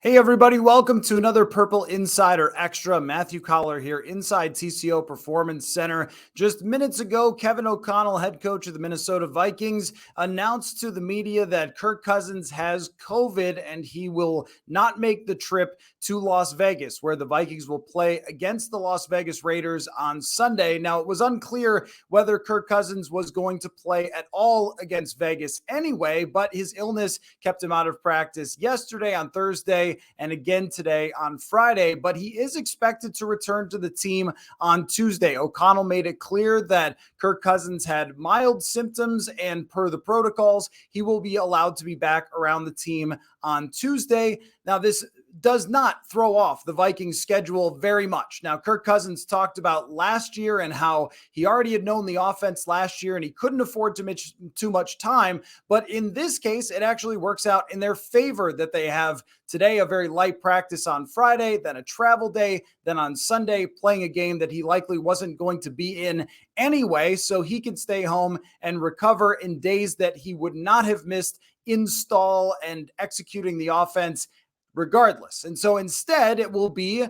Hey everybody, welcome to another Purple Insider Extra. Matthew Coller here inside TCO Performance Center. Just minutes ago, Kevin O'Connell, head coach of the Minnesota Vikings, announced to the media that Kirk Cousins has COVID and he will not make the trip to Las Vegas, where the Vikings will play against the Las Vegas Raiders on Sunday. Now, it was unclear whether Kirk Cousins was going to play at all against Vegas anyway, but his illness kept him out of practice yesterday, on Thursday, and again today on Friday, but he is expected to return to the team on Tuesday. O'Connell made it clear that Kirk Cousins had mild symptoms, and per the protocols, he will be allowed to be back around the team on Tuesday. Now, this does not throw off the Vikings schedule very much. Now, Kirk Cousins talked about last year and how he already had known the offense last year and he couldn't afford to miss too much time. But in this case, it actually works out in their favor that they have today a very light practice on Friday, then a travel day, then on Sunday playing a game that he likely wasn't going to be in anyway, so he can stay home and recover in days that he would not have missed install and executing the offense regardless. And so instead, it will be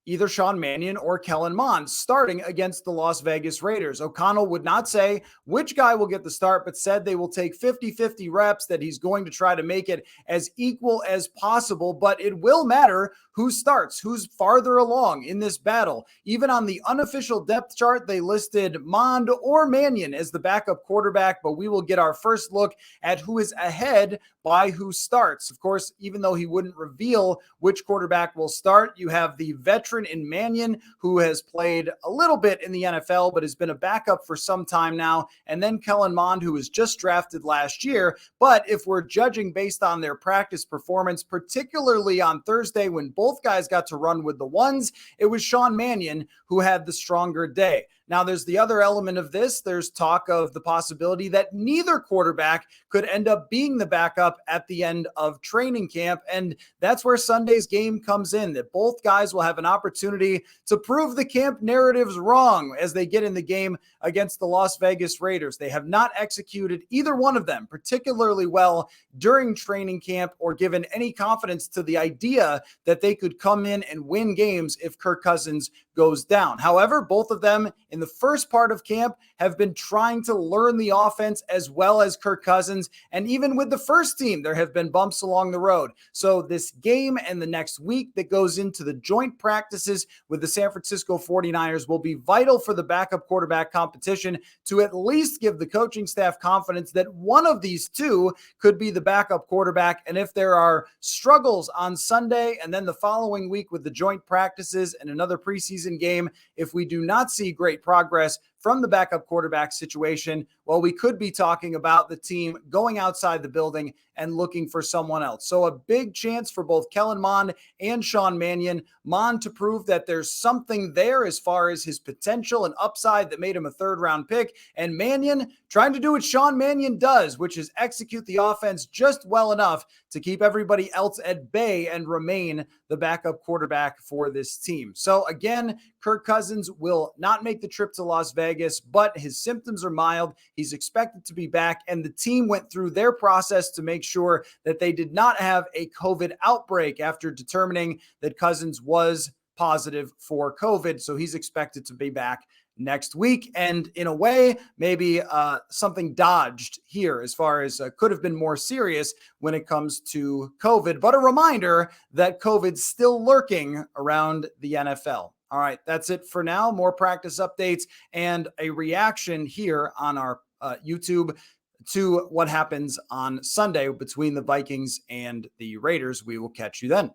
either Sean Mannion or Kellen Mond starting against the Las Vegas Raiders. O'Connell would not say which guy will get the start, but said they will take 50-50 reps, that he's going to try to make it as equal as possible, but it will matter who starts, who's farther along in this battle. Even on the unofficial depth chart, they listed Mond or Mannion as the backup quarterback, but we will get our first look at who is ahead by who starts. Of course, even though he wouldn't reveal which quarterback will start, you have the veteran in Mannion, who has played a little bit in the NFL, but has been a backup for some time now. And then Kellen Mond, who was just drafted last year. But if we're judging based on their practice performance, particularly on Thursday when both guys got to run with the ones, it was Sean Mannion who had the stronger day. Now, there's the other element of this. There's talk of the possibility that neither quarterback could end up being the backup at the end of training camp. And that's where Sunday's game comes in, that both guys will have an opportunity to prove the camp narratives wrong as they get in the game against the Las Vegas Raiders. They have not executed either one of them particularly well during training camp or given any confidence to the idea that they could come in and win games if Kirk Cousins goes down. However, both of them in the first part of camp have been trying to learn the offense as well as Kirk Cousins. And even with the first team, there have been bumps along the road. So this game and the next week that goes into the joint practices with the San Francisco 49ers will be vital for the backup quarterback competition to at least give the coaching staff confidence that one of these two could be the backup quarterback. And if there are struggles on Sunday and then the following week with the joint practices and another preseason game, if we do not see great progress from the backup quarterback situation, well, we could be talking about the team going outside the building and looking for someone else. So a big chance for both Kellen Mond and Sean Mannion. Mond to prove that there's something there as far as his potential and upside that made him a third-round pick. And Mannion trying to do what Sean Mannion does, which is execute the offense just well enough to keep everybody else at bay and remain the backup quarterback for this team. So again, Kirk Cousins will not make the trip to Las Vegas, but his symptoms are mild. He's expected to be back, and the team went through their process to make sure that they did not have a COVID outbreak after determining that Cousins was positive for COVID. So he's expected to be back next week. And in a way, maybe something dodged here as far as could have been more serious when it comes to COVID. But a reminder that COVID's still lurking around the NFL. All right, that's it for now. More practice updates and a reaction here on our YouTube to what happens on Sunday between the Vikings and the Raiders. We will catch you then.